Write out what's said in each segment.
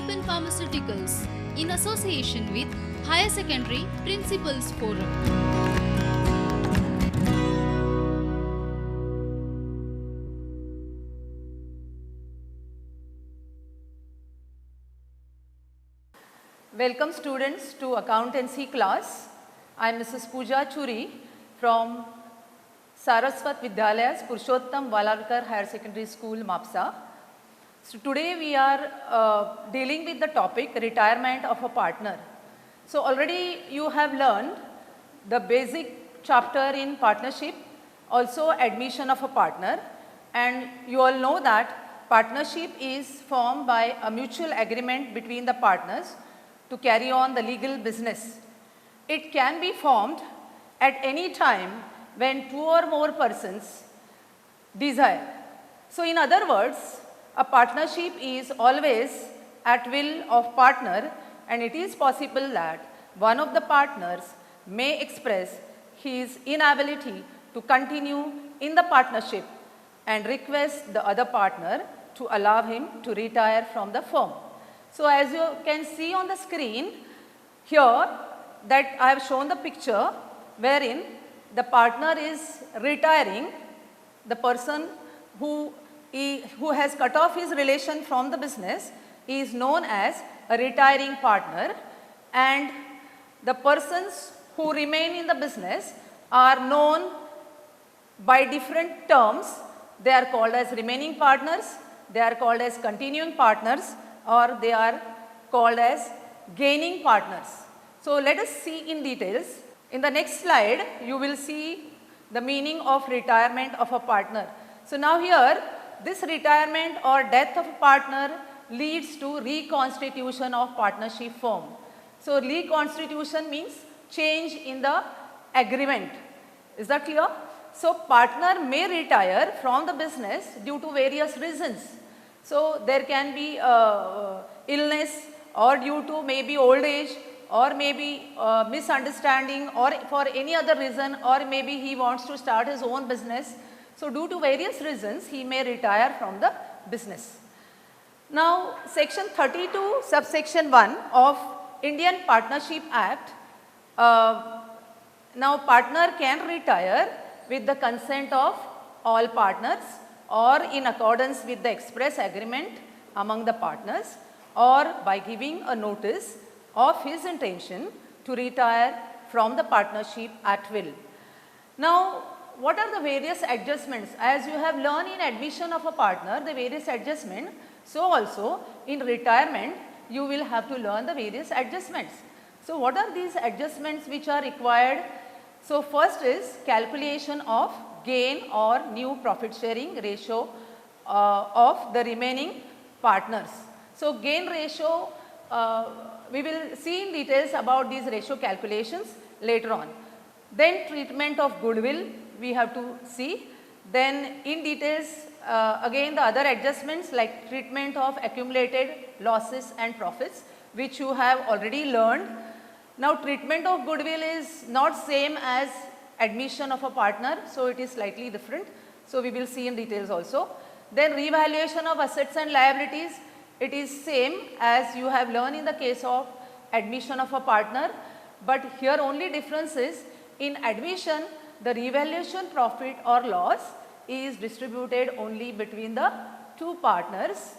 Alpen Pharmaceuticals in association with Higher Secondary Principals Forum. Welcome students to accountancy class. I am Mrs. POOJA CHURI from Saraswat Vidyalayas Purushottam Valarkar Higher Secondary School, Mapsa. So today we are dealing with the topic retirement of a partner. So already you have learned the basic chapter in partnership, also admission of a partner, and you all know that partnership is formed by a mutual agreement between the partners to carry on the legal business. It can be formed at any time when two or more persons desire. So in other words, a partnership is always at will of partner, and it is possible that one of the partners may express his inability to continue in the partnership and request the other partner to allow him to retire from the firm. So as you can see on the screen here, that I have shown the picture wherein the partner is retiring. The person who has cut off his relation from the business is known as a retiring partner, and the persons who remain in the business are known by different terms. They are called as remaining partners, they are called as continuing partners, or they are called as gaining partners. So let us see in details. In the next slide, you will see the meaning of retirement of a partner. So now here, this retirement or death of a partner leads to reconstitution of partnership firm. So reconstitution means change in the agreement. Is that clear? So partner may retire from the business due to various reasons. So there can be illness, or due to maybe old age, or maybe misunderstanding, or for any other reason, or maybe he wants to start his own business. So due to various reasons, he may retire from the business. Now section 32 subsection 1 of Indian Partnership Act, now partner can retire with the consent of all partners, or in accordance with the express agreement among the partners, or by giving a notice of his intention to retire from the partnership at will. Now, what are the various adjustments? As you have learned in admission of a partner, the various adjustments, so also in retirement, you will have to learn the various adjustments. So what are these adjustments which are required? So first is calculation of gain or new profit sharing ratio of the remaining partners. So gain ratio, we will see in details about these ratio calculations later on. Then treatment of goodwill we have to see. Then in details again the other adjustments like treatment of accumulated losses and profits, which you have already learned. Now treatment of goodwill is not same as admission of a partner, so it is slightly different. So we will see in details also. Then revaluation of assets and liabilities, it is same as you have learned in the case of admission of a partner, but here only difference is in admission the revaluation profit or loss is distributed only between the two partners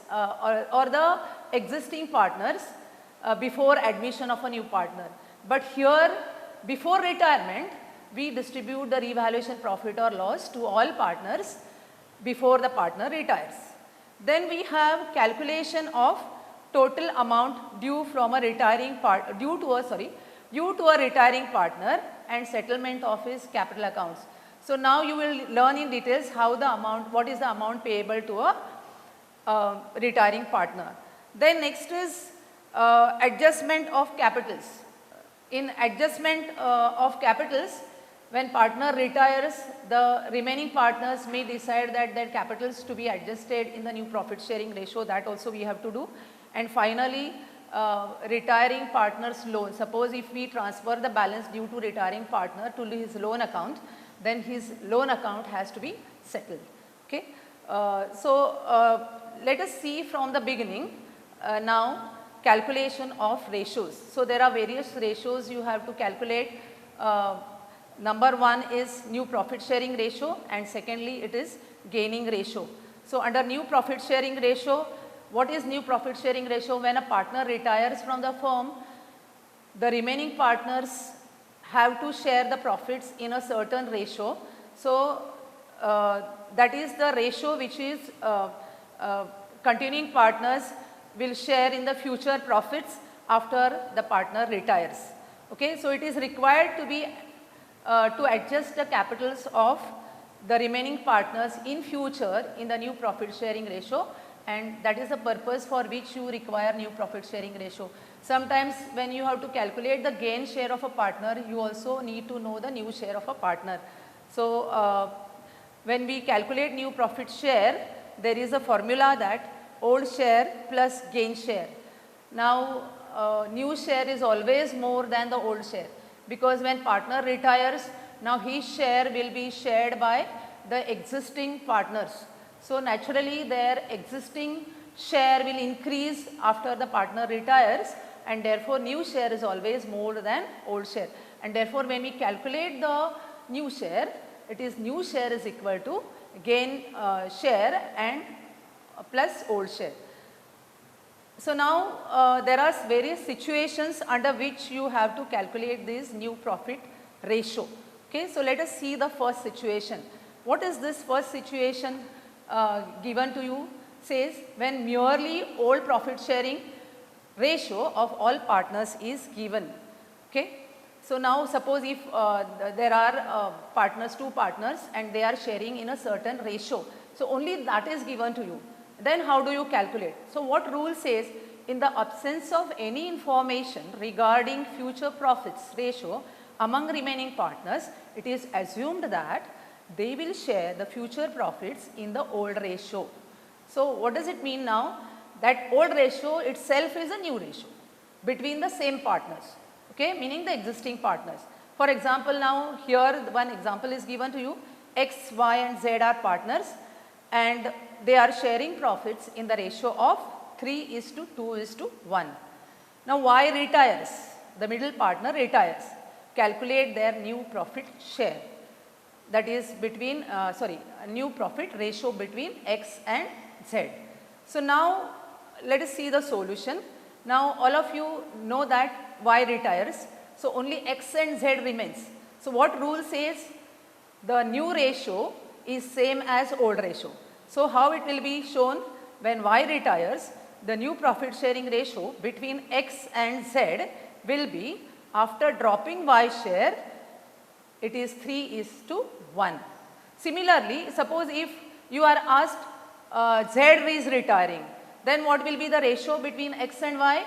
or the existing partners before admission of a new partner. But here before retirement, we distribute the revaluation profit or loss to all partners before the partner retires. Then we have calculation of total amount due from a retiring due to a retiring partner and settlement of his capital accounts. So now you will learn in details how the amount, what is the amount payable to a retiring partner. Then next is adjustment of capitals. In adjustment of capitals, when partner retires, the remaining partners may decide that their capitals to be adjusted in the new profit sharing ratio. That also we have to do. And finally, retiring partner's loan. Suppose if we transfer the balance due to retiring partner to his loan account, then his loan account has to be settled. Okay. Let us see from the beginning now calculation of ratios. So there are various ratios you have to calculate. Number one is new profit sharing ratio, and secondly it is gaining ratio. So under new profit sharing ratio, what is new profit sharing ratio? When a partner retires from the firm, the remaining partners have to share the profits in a certain ratio. So that is the ratio which is continuing partners will share in the future profits after the partner retires. Okay, so it is required to be to adjust the capitals of the remaining partners in future in the new profit sharing ratio, and that is the purpose for which you require new profit sharing ratio. Sometimes when you have to calculate the gain share of a partner, you also need to know the new share of a partner. So when we calculate new profit share, there is a formula that old share plus gain share. Now new share is always more than the old share, because when partner retires, now his share will be shared by the existing partners. So naturally their existing share will increase after the partner retires, and therefore new share is always more than old share. And therefore when we calculate the new share, it is new share is equal to gain share and plus old share. So now there are various situations under which you have to calculate this new profit ratio. Okay, so let us see the first situation. What is this first situation given to you? Says when merely old profit sharing ratio of all partners is given. Okay, so now suppose if there are partners, two partners, and they are sharing in a certain ratio. So only that is given to you. Then how do you calculate? So what rule says, in the absence of any information regarding future profits ratio among remaining partners, it is assumed that they will share the future profits in the old ratio. So what does it mean now? That old ratio itself is a new ratio between the same partners, okay, meaning the existing partners. For example, now here one example is given to you. X, Y and Z are partners, and they are sharing profits in the ratio of 3:2:1. Now Y retires, the middle partner retires. Calculate their new profit share, that is between new profit ratio between X and Z. So now let us see the solution. Now all of you know that Y retires, so only X and Z remains. So what rule says? The new ratio is same as old ratio. So how it will be shown? When Y retires, the new profit sharing ratio between X and Z will be, after dropping Y share, it is 3:1. Similarly, suppose if you are asked Z is retiring, then what will be the ratio between X and Y?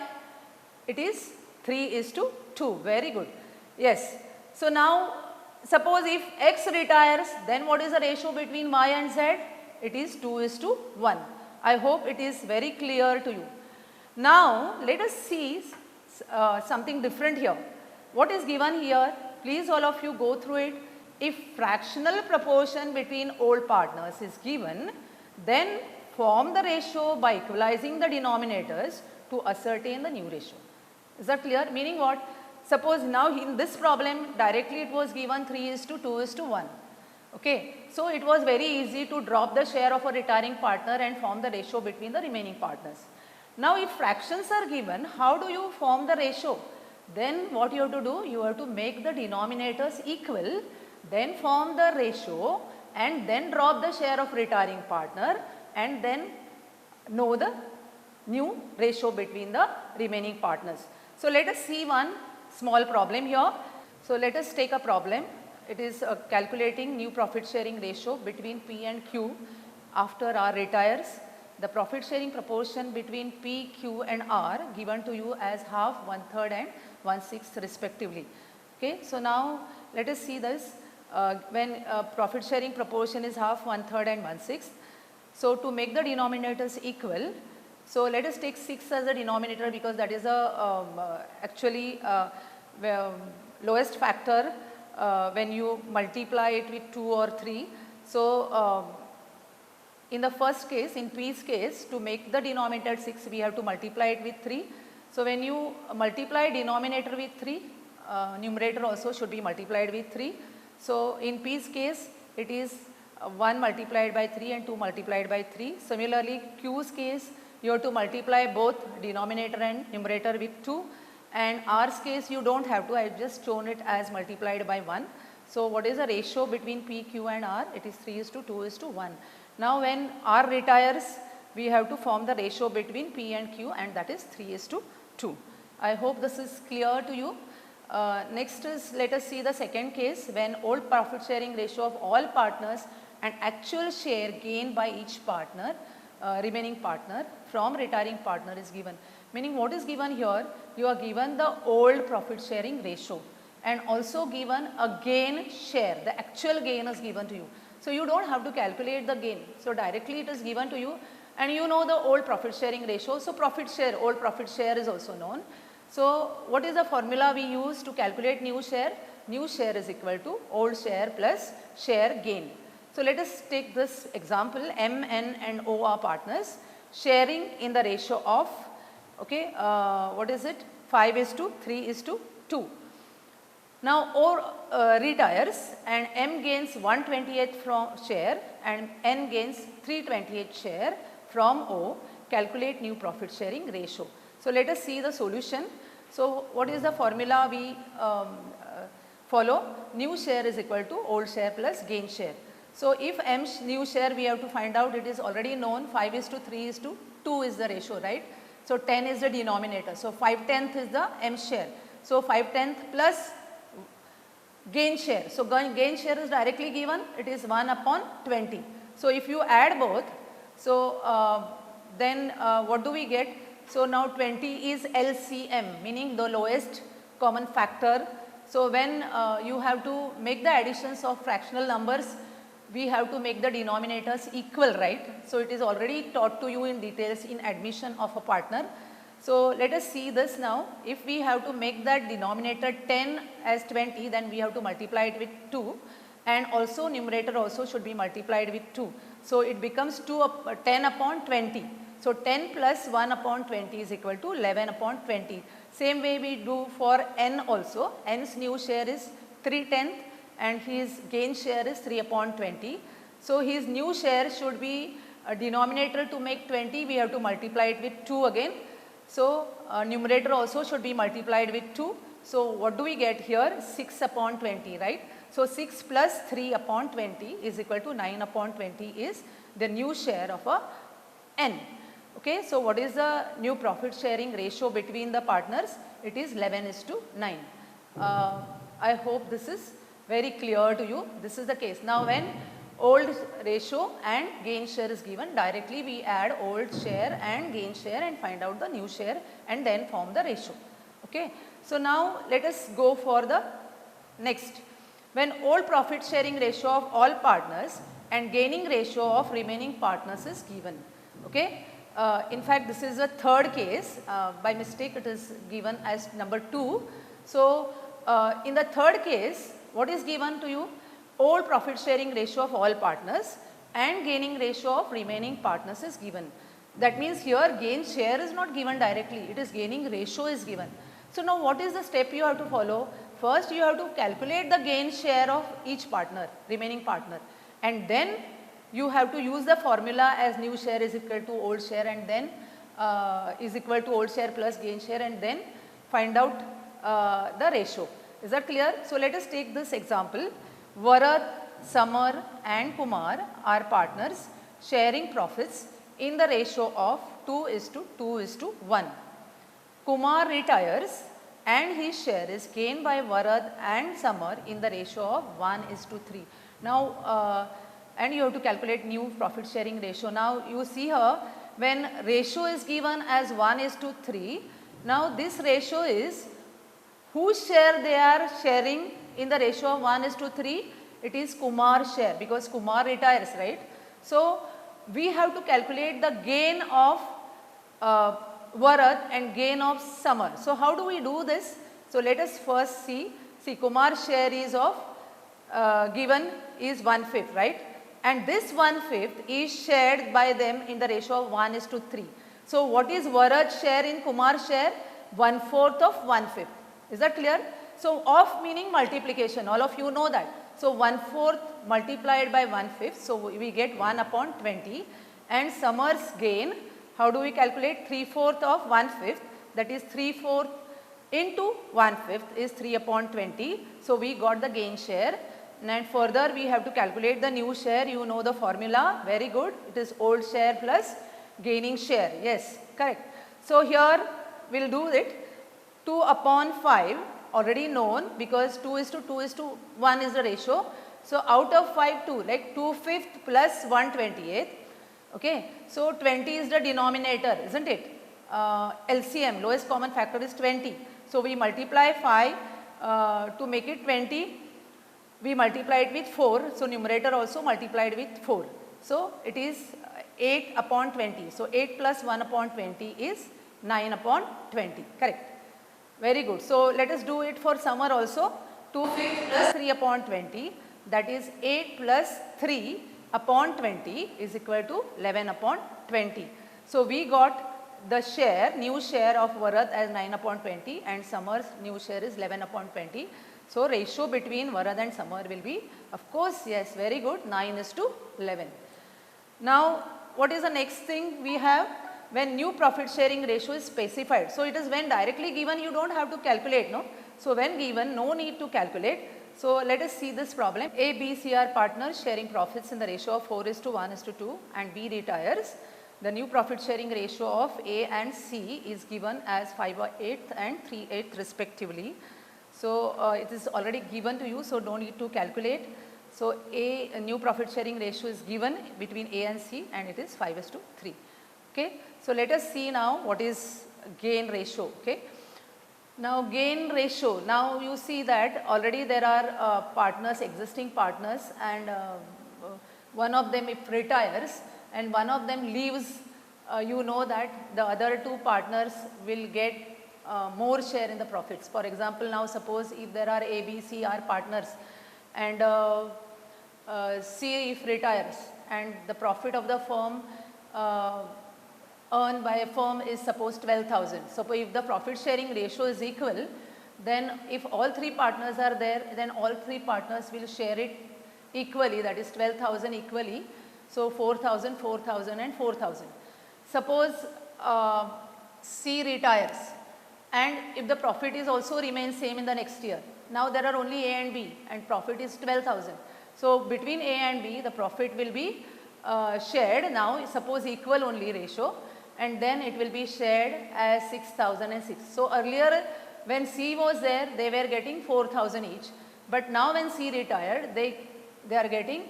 It is 3:2. Very good. Yes. So now suppose if X retires, then what is the ratio between Y and Z? It is 2:1. I hope it is very clear to you. Now let us see something different here. What is given here? Please all of you go through it. If fractional proportion between old partners is given, then form the ratio by equalizing the denominators to ascertain the new ratio. Is that clear? Meaning what? Suppose now in this problem directly it was given 3:2:1. Okay, so it was very easy to drop the share of a retiring partner and form the ratio between the remaining partners. Now if fractions are given, how do you form the ratio? Then what you have to do? You have to make the denominators equal, then form the ratio, and then drop the share of retiring partner, and then know the new ratio between the remaining partners. So let us see one small problem here. So let us take a problem. It is calculating new profit sharing ratio between P and Q after R retires. The profit sharing proportion between P, Q and R given to you as half, 1/3 and 1/6 respectively. Okay, so now let us see this. When profit sharing proportion is half, 1/3 and 1/6. So to make the denominators equal, so let us take 6 as a denominator, because that is a actually lowest factor when you multiply it with 2 or 3. So in the first case, in P's case, to make the denominator 6, we have to multiply it with 3. So when you multiply denominator with 3, numerator also should be multiplied with 3. So in P's case, it is 1 multiplied by 3 and 2 multiplied by 3. Similarly, Q's case, you have to multiply both denominator and numerator with 2. And R's case, you don't have to, I have just shown it as multiplied by 1. So what is the ratio between P, Q and R? It is 3:2:1. Now when R retires, we have to form the ratio between P and Q, and that is 3:2. I hope this is clear to you. Next is, let us see the second case, when old profit sharing ratio of all partners and actual share gained by each partner, remaining partner from retiring partner is given. Meaning what is given here? You are given the old profit sharing ratio and also given a gain share. The actual gain is given to you. So you don't have to calculate the gain. So directly it is given to you, and you know the old profit sharing ratio. So profit share, old profit share is also known. So what is the formula we use to calculate new share? New share is equal to old share plus share gain. So let us take this example. M, N and O are partners sharing in the ratio of, okay, what is it? 5:3:2. Now O retires and M gains 1/28 from share and N gains 3/28 share from O. Calculate new profit sharing ratio. So let us see the solution. So what is the formula we follow? New share is equal to old share plus gain share. So if M new share, we have to find out, it is already known, 5:3:2 is the ratio, right? So 10 is the denominator. So 5/10 is the M share. So 5/10 plus gain share. So gain share is directly given, it is 1/20. So if you add both, so then what do we get? So now 20 is LCM, meaning the lowest common factor. So when you have to make the additions of fractional numbers, we have to make the denominators equal, right? So it is already taught to you in details in admission of a partner. So let us see this now. If we have to make that denominator 10 as 20, then we have to multiply it with 2, and also numerator also should be multiplied with 2. So it becomes 10/20. So 10 plus 1/20 is equal to 11/20. Same way we do for N also. N's new share is 3/10 and his gain share is 3/20. So his new share should be a denominator. To make 20, we have to multiply it with 2 again. So numerator also should be multiplied with 2. So what do we get here? 6/20, right? So 6 plus 3/20 is equal to 9/20 is the new share of a N. Okay, so what is the new profit sharing ratio between the partners? It is 11:9. I hope this is very clear to you. This is the case. Now when old ratio and gain share is given, directly we add old share and gain share and find out the new share and then form the ratio. Okay. So now let us go for the next. When old profit sharing ratio of all partners and gaining ratio of remaining partners is given. Okay. In fact, this is a third case. By mistake it is given as number 2. So in the third case, what is given to you? Old profit sharing ratio of all partners and gaining ratio of remaining partners is given. That means here gain share is not given directly, it is gaining ratio is given. So now what is the step you have to follow? First you have to calculate the gain share of each partner, remaining partner, and then you have to use the formula as new share is equal to old share and then is equal to old share plus gain share and then find out the ratio. Is that clear? So let us take this example. Varad, Samar and Kumar are partners sharing profits in the ratio of 2:2:1. Kumar retires and his share is gained by Varad and Samar in the ratio of 1:3. Now and you have to calculate new profit sharing ratio. Now you see here, when ratio is given as 1:3, now this ratio is whose share they are sharing in the ratio of 1:3? It is Kumar's share, because Kumar retires, right? So we have to calculate the gain of Varad and gain of Samar. So how do we do this? So let us first see. See, Kumar's share is of given is 1/5, right? And this 1/5 is shared by them in the ratio of 1:3. So what is Varad's share in Kumar's share? 1/4 of 1/5. Is that clear? So, of meaning multiplication, all of you know that. So, 1/4 multiplied by 1/5, so we get 1/20, and Summer's gain, how do we calculate? 3/4 of 1/5, that is 3/4 into 1/5 is 3/20. So, we got the gain share, and further we have to calculate the new share. You know the formula, very good. It is old share plus gaining share. Yes, correct. So, here we will do it. 2/5 already known, because 2:2:1 is the ratio. So, out of 5, 2, like 2/5 plus 1/28. Okay. So, 20 is the denominator, isn't it? LCM, lowest common factor, is 20. So, we multiply 5 to make it 20. We multiply it with 4. So, numerator also multiplied with 4. So, it is 8/20. So, 8 plus 1/20 is 9/20. Correct. Very good. So, let us do it for Summer also. 2/5 plus 3/20, that is 8 plus 3/20 is equal to 11/20. So, we got the share, new share of Varad as 9/20, and Summer's new share is 11/20. So, ratio between Varad and Summer will be, of course, yes, very good, 9:11. Now, what is the next thing we have? When new profit sharing ratio is specified. So, it is when directly given, you do not have to calculate, no. So, when given, no need to calculate. So, let us see this problem. A, B, C are partners sharing profits in the ratio of 4:1:2, and B retires. The new profit sharing ratio of A and C is given as 5/8 and 3/8 respectively. So, it is already given to you, so no need to calculate. So, a new profit sharing ratio is given between A and C, and it is 5:3. Okay. So, let us see now what is gain ratio. Okay. Now, gain ratio, now you see that already there are partners, existing partners, and one of them if retires and one of them leaves, you know that the other two partners will get more share in the profits. For example, now suppose if there are A, B, C are partners, and C if retires, and the profit of the firm earned by a firm is suppose 12,000. So, if the profit sharing ratio is equal, then if all three partners are there, then all three partners will share it equally, that is 12,000 equally. So, 4,000, 4,000 and 4,000. Suppose C retires, and if the profit is also remains same in the next year, now there are only A and B and profit is 12,000. So, between A and B the profit will be shared, now suppose equal only ratio, and then it will be shared as 6,006. So, earlier when C was there they were getting 4,000 each, but now when C retired they are getting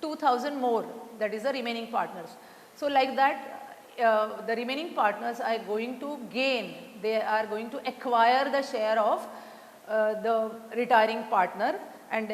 2,000 more, that is the remaining partners. So, like that the remaining partners are going to gain, they are going to acquire the share of the retiring partner, and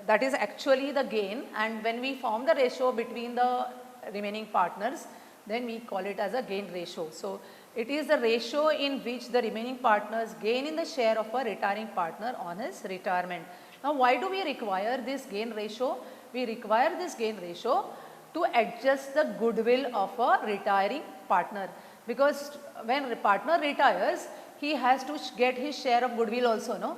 that is actually the gain. And when we form the ratio between the remaining partners, then we call it as a gain ratio. So, it is the ratio in which the remaining partners gain in the share of a retiring partner on his retirement. Now, why do we require this gain ratio? We require this gain ratio to adjust the goodwill of a retiring partner, because when a partner retires he has to get his share of goodwill also, no.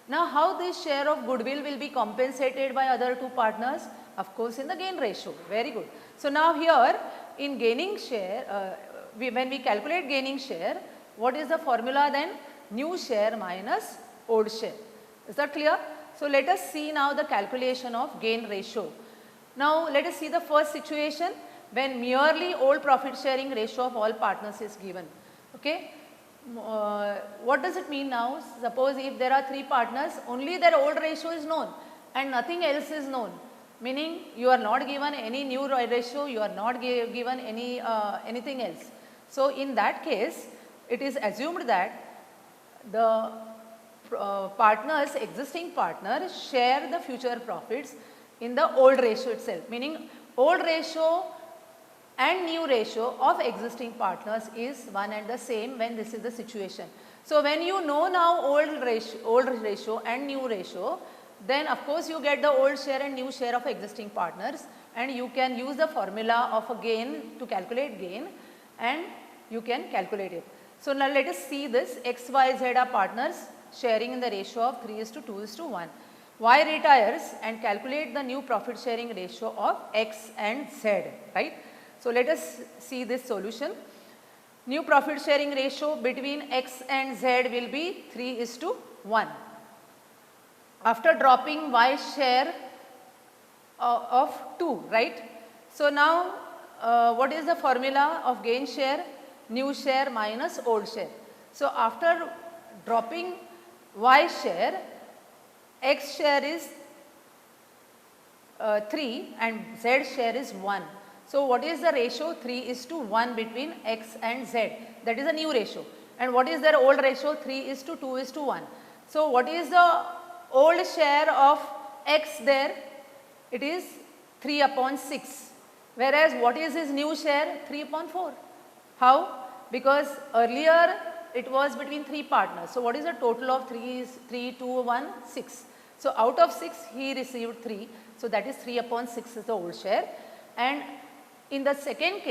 Now, how this share of goodwill will be compensated by other two partners? Of course, in the gain ratio. Very good. So, now here in gaining share, when we calculate gaining share, what is the formula then? New share minus old share. Is that clear? So, let us see now the calculation of gain ratio. Now, let us see the first situation when merely old profit sharing ratio of all partners is given. Okay. What does it mean now? Suppose if there are three partners, only their old ratio is known and nothing else is known, meaning you are not given any new ratio, you are not given any anything else. So, in that case, it is assumed that the partners, existing partners share the future profits in the old ratio itself, meaning old ratio and new ratio of existing partners is one and the same when this is the situation. So, when you know now old ratio and new ratio, then of course you get the old share and new share of existing partners, and you can use the formula of a gain to calculate gain, and you can calculate it. So now let us see this. X, Y, Z are partners sharing in the ratio of 3:2:1. Y retires and calculate the new profit sharing ratio of X and Z, right. So let us see this solution. New profit sharing ratio between X and Z will be 3:1. After dropping Y share of 2, right. So now what is the formula of gain share? New share minus old share. So after dropping Y share, X share is 3 and Z share is 1. So what is the ratio? 3:1 between X and Z. That is a new ratio. And what is their old ratio? 3:2:1. So what is the old share of X there? It is 3/6. Whereas what is his new share? 3/4. How? Because earlier it was between 3 partners. So what is the total of 3 is 3, 2, 1, 6. So out of 6 he received 3. So that is 3/6 is the old share. And in the second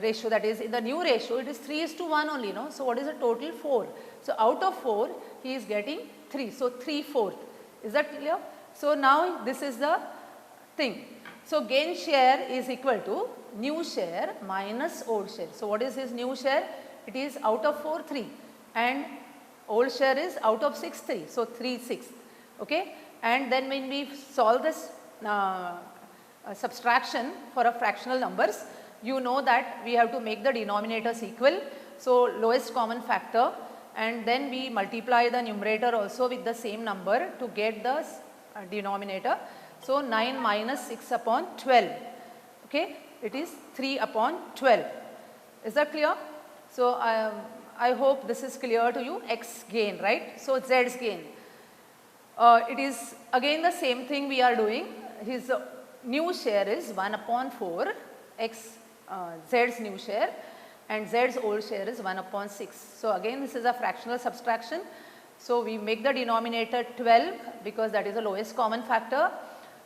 ratio, that is in the new ratio, it is 3:1 only, no. So what is the total? 4. So out of 4 he is getting 3. So 3/4. Is that clear? So now this is the thing. So gain share is equal to new share minus old share. So what is his new share? It is out of 4, 3, and old share is out of 6, 3. So 3/6. Okay. And then when we solve this subtraction for a fractional numbers, you know that we have to make the denominators equal. So lowest common factor, and then we multiply the numerator also with the same number to get the denominator. So 9 minus 6/12. Okay. It is 3/12. Is that clear? So I hope this is clear to you. X gain, right. So Z's gain. It is again the same thing we are doing. His new share is 1/4 X Z's new share, and Z's old share is 1/6. So again this is a fractional subtraction. So we make the denominator 12 because that is the lowest common factor.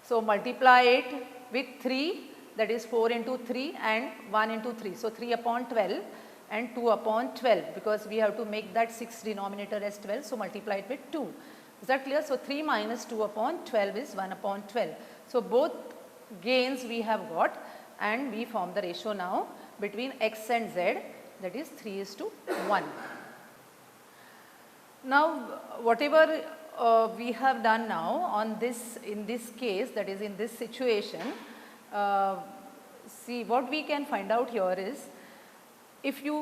So multiply it with 3, that is 4 into 3 and 1 into 3. So 3/12 and 2/12, because we have to make that 6 denominator as 12. So multiply it with 2. Is that clear? So 3 minus 2/12 is 1/12. So both gains we have got, and we form the ratio now between X and Z, that is 3:1. Now whatever we have done now on this, in this case, that is in this situation, see what we can find out here is, if you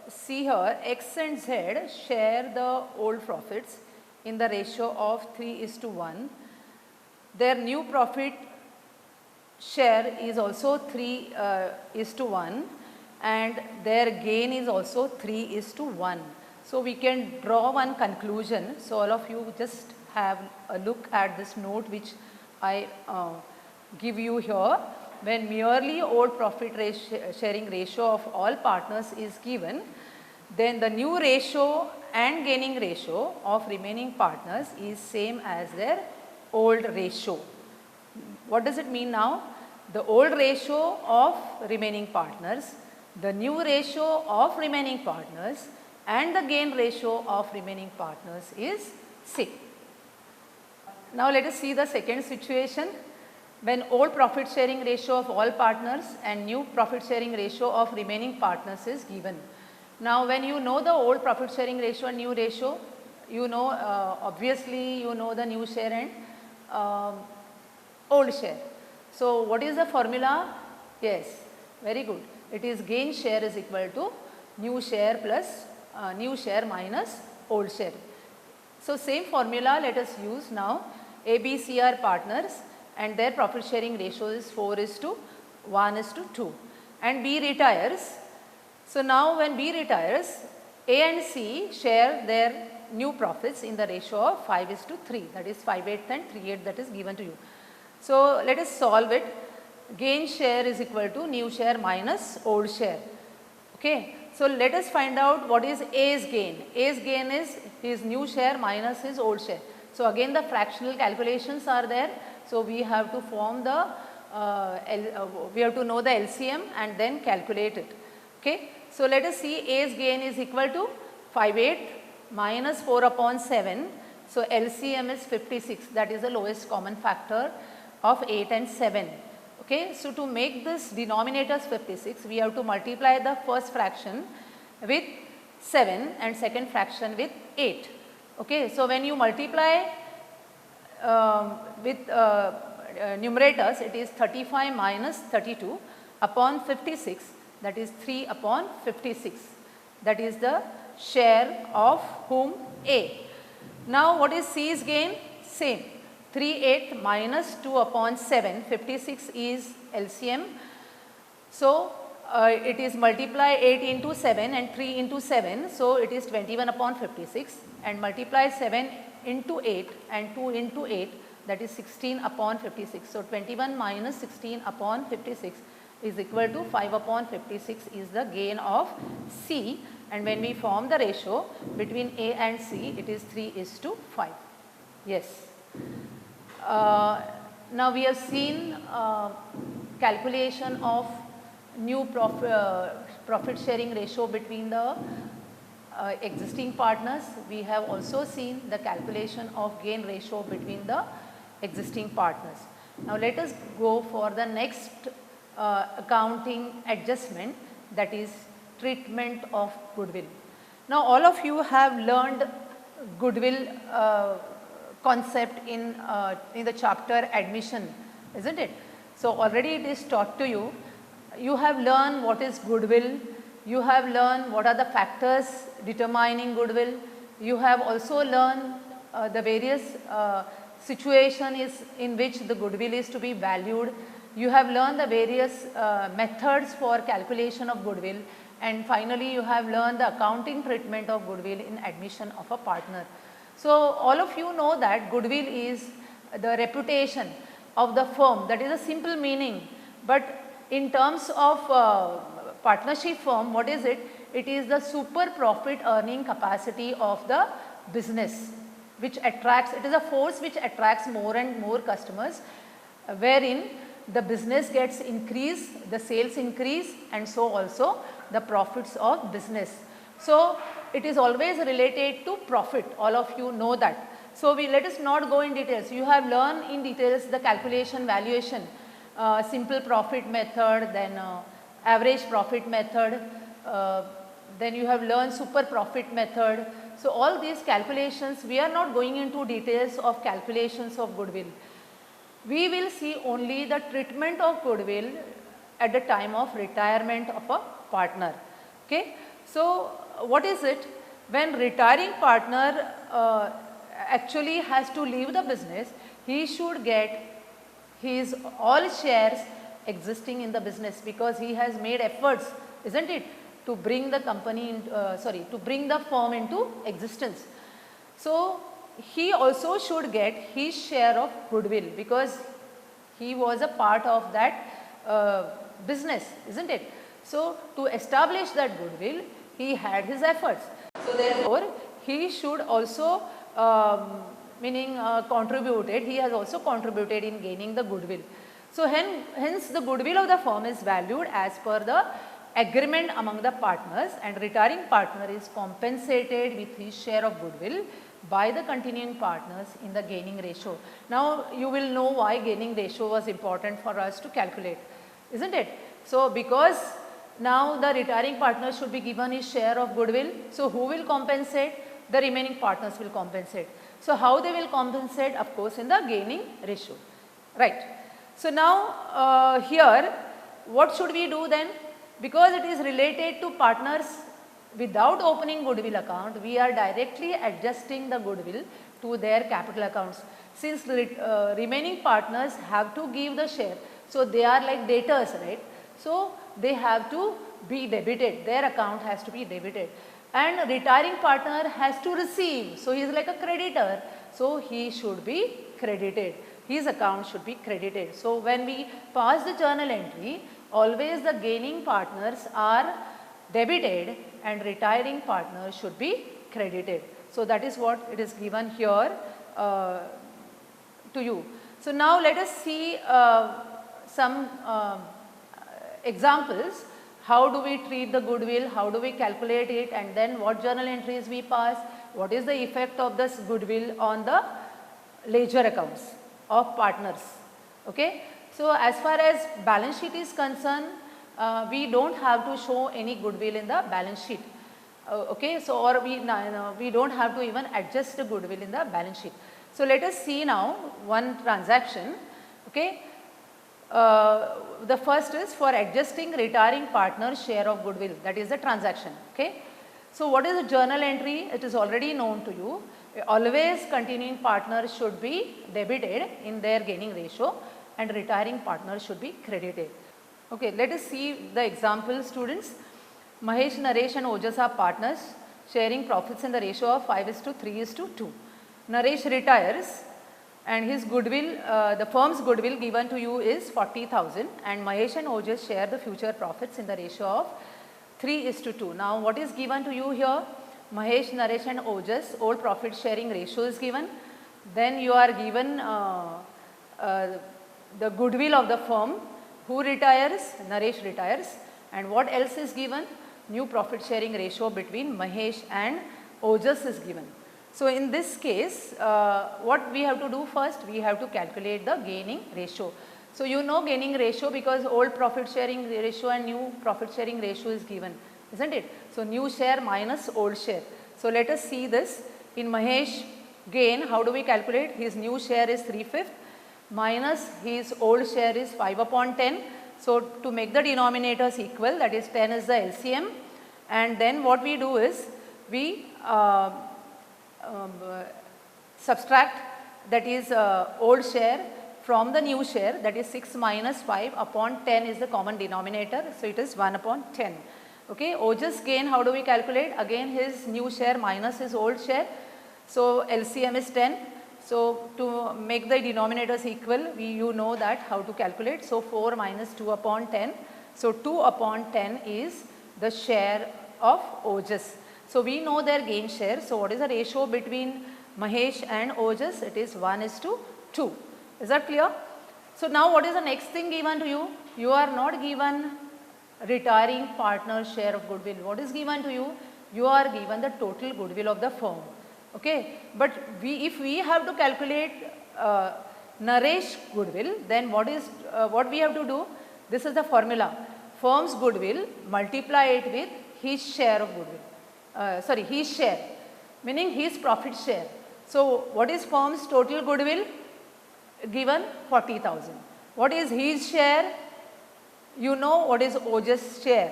see here, X and Z share the old profits in the ratio of 3:1. Their new profit share is also 3:1, and their gain is also 3:1. So we can draw one conclusion. So all of you just have a look at this note which I give you here. When merely old profit sharing ratio of all partners is given, then the new ratio and gaining ratio of remaining partners is same as their old ratio. What does it mean now? The old ratio of remaining partners, the new ratio of remaining partners, and the gain ratio of remaining partners is same. Now let us see the second situation. When old profit sharing ratio of all partners and new profit sharing ratio of remaining partners is given. Now when you know the old profit sharing ratio and new ratio, you know obviously you know the new share and old share. So what is the formula? Yes, very good. It is gain share is equal to new share plus new share minus old share. So same formula let us use now. A, B, C are partners and their profit sharing ratio is 4:1:2, and B retires. So now when B retires, A and C share their new profits in the ratio of 5:3, that is 5/8 and 3/8, that is given to you. So let us solve it. Gain share is equal to new share minus old share. Okay. So let us find out what is A's gain. A's gain is his new share minus his old share. So again the fractional calculations are there. So we have to form the, we have to know the LCM and then calculate it. Okay. So, let us see A's gain is equal to 58 minus 4 upon 7. So, LCM is 56, that is the lowest common factor of 8 and 7. Okay. So, to make this denominators 56, we have to multiply the first fraction with 7 and second fraction with 8. Okay. So, when you multiply with numerators, it is 35 minus 32 upon 56, that is 3 upon 56, that is the share of whom? A. Now, what is C's gain? Same, 38 minus 2 upon 7, 56 is LCM. So, it is multiply 8 into 7 and 3 into 7. So, it is 21 upon 56 and multiply 7 into 8 and 2 into 8, that is 16 upon 56. So, 21 minus 16 upon 56 is equal to 5 upon 56 is the gain of C, and when we form the ratio between A and C, it is 3:5. Yes. Now, we have seen calculation of new profit sharing ratio between the existing partners. We have also seen the calculation of gain ratio between the existing partners. Now, let us go for the next accounting adjustment, that is treatment of goodwill. Now, all of you have learned goodwill concept in the chapter admission, isn't it? So, already it is taught to you. You have learned what is goodwill, you have learned what are the factors determining goodwill, you have also learned the various situations in which the goodwill is to be valued, you have learned the various methods for calculation of goodwill, and finally you have learned the accounting treatment of goodwill in admission of a partner. So, all of you know that goodwill is the reputation of the firm, that is a simple meaning, but in terms of partnership firm, what is it? It is the super profit earning capacity of the business, which attracts, it is a force which attracts more and more customers, wherein the business gets increased, the sales increase, and so also the profits of business. So, it is always related to profit, all of you know that. So, let us not go in details. You have learned in details the calculation valuation, simple profit method, then average profit method, then you have learned super profit method. So, all these calculations, we are not going into details of calculations of goodwill. We will see only the treatment of goodwill at the time of retirement of a partner. Okay. So, what is it? When retiring partner actually has to leave the business, he should get his all shares existing in the business, because he has made efforts, isn't it, to bring the company to bring the firm into existence. So, he also should get his share of goodwill, because he was a part of that business, isn't it. So, to establish that goodwill, he had his efforts. So, therefore, he should also contributed, he has also contributed in gaining the goodwill. So, hence the goodwill of the firm is valued as per the agreement among the partners, and retiring partner is compensated with his share of goodwill by the continuing partners in the gaining ratio. Now, you will know why gaining ratio was important for us to calculate, isn't it? So, because now the retiring partner should be given his share of goodwill. So, who will compensate? The remaining partners will compensate. So, how they will compensate? Of course, in the gaining ratio, right. So, now here what should we do then? Because it is related to partners without opening goodwill account, we are directly adjusting the goodwill to their capital accounts. Since remaining partners have to give the share, so they are like debtors, right. So, they have to be debited, their account has to be debited, and retiring partner has to receive. So, he is like a creditor, so he should be credited, his account should be credited. So, when we pass the journal entry, always the gaining partners are debited and retiring partners should be credited. So, that is what it is given here to you. So, now let us see some examples how do we treat the goodwill, how do we calculate it, and then what journal entries we pass, what is the effect of this goodwill on the ledger accounts of partners. Okay. So, as far as balance sheet is concerned, we do not have to show any goodwill in the balance sheet. Okay. So, or we do not have to even adjust the goodwill in the balance sheet. So, let us see now one transaction. Okay. The first is for adjusting retiring partner's share of goodwill, that is the transaction. Okay. So, what is the journal entry? It is already known to you. Always continuing partners should be debited in their gaining ratio and retiring partners should be credited. Okay, let us see the example, students. Mahesh, Naresh and Ojas are partners sharing profits in the ratio of 5:3:2. Naresh retires and his goodwill, the firm's goodwill given to you is 40,000 and Mahesh and Ojas share the future profits in the ratio of 3:2. Now, what is given to you here? Mahesh, Naresh and Ojas, old profit sharing ratio is given. Then you are given the goodwill of the firm. Who retires? Naresh retires. And what else is given? New profit sharing ratio between Mahesh and Ojas is given. So, in this case, what we have to do first? We have to calculate the gaining ratio. So, you know gaining ratio because old profit sharing ratio and new profit sharing ratio is given, isn't it? So, new share minus old share. So, let us see this. In Mahesh gain, how do we calculate? His new share is 3/5 minus his old share is 5/10. So, to make the denominators equal, that is 10 is the LCM, and then what we do is we subtract, that is old share from the new share, that is 6 minus 5/10 is the common denominator. So, it is 1/10. Okay. Ojas gain, how do we calculate? Again his new share minus his old share. So, LCM is 10. So, to make the denominators equal, you know that how to calculate. So, 4 minus 2/10. So, 2/10 is the share of Ojas. So, we know their gain share. So, what is the ratio between Mahesh and Ojas? It is 1:2. Is that clear? So, now what is the next thing given to you? You are not given retiring partner share of goodwill. What is given to you? You are given the total goodwill of the firm. Okay. But if we have to calculate Naresh goodwill, then what we have to do? This is the formula. Firm's goodwill, multiply it with his share of goodwill. His share, meaning his profit share. So, what is firm's total goodwill? Given 40,000. What is his share? You know what is Ojas share,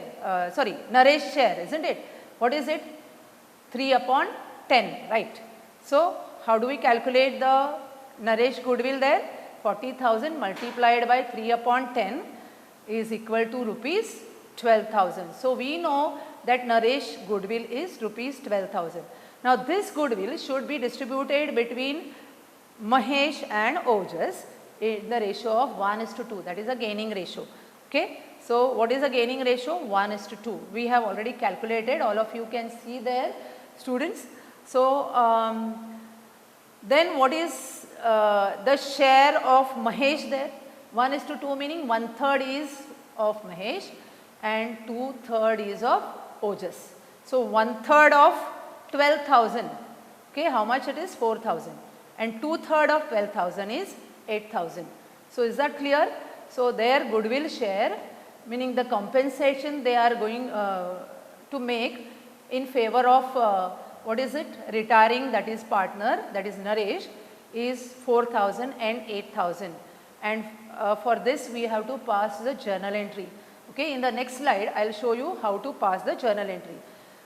Naresh share, isn't it? What is it? 3/10, right. So, how do we calculate the Naresh goodwill there? 40,000 multiplied by 3/10 is equal to rupees 12,000. So, we know that Naresh goodwill is rupees 12,000. Now, this goodwill should be distributed between Mahesh and Ojas in the ratio of 1:2, that is a gaining ratio. Okay. So, what is the gaining ratio? 1:2. We have already calculated, all of you can see there, students. So, then what is the share of Mahesh there? 1:2 meaning 1/3 is of Mahesh and 2/3 is of Ojas. So, 1/3 of 12,000, okay, how much it is? 4,000, and 2/3 of 12,000 is 8,000. So, is that clear? So, their goodwill share, meaning the compensation they are going to make in favor of what is it? Retiring, that is partner, that is Naresh, is 4,000 and 8,000, and for this we have to pass the journal entry. Okay, in the next slide I will show you how to pass the journal entry.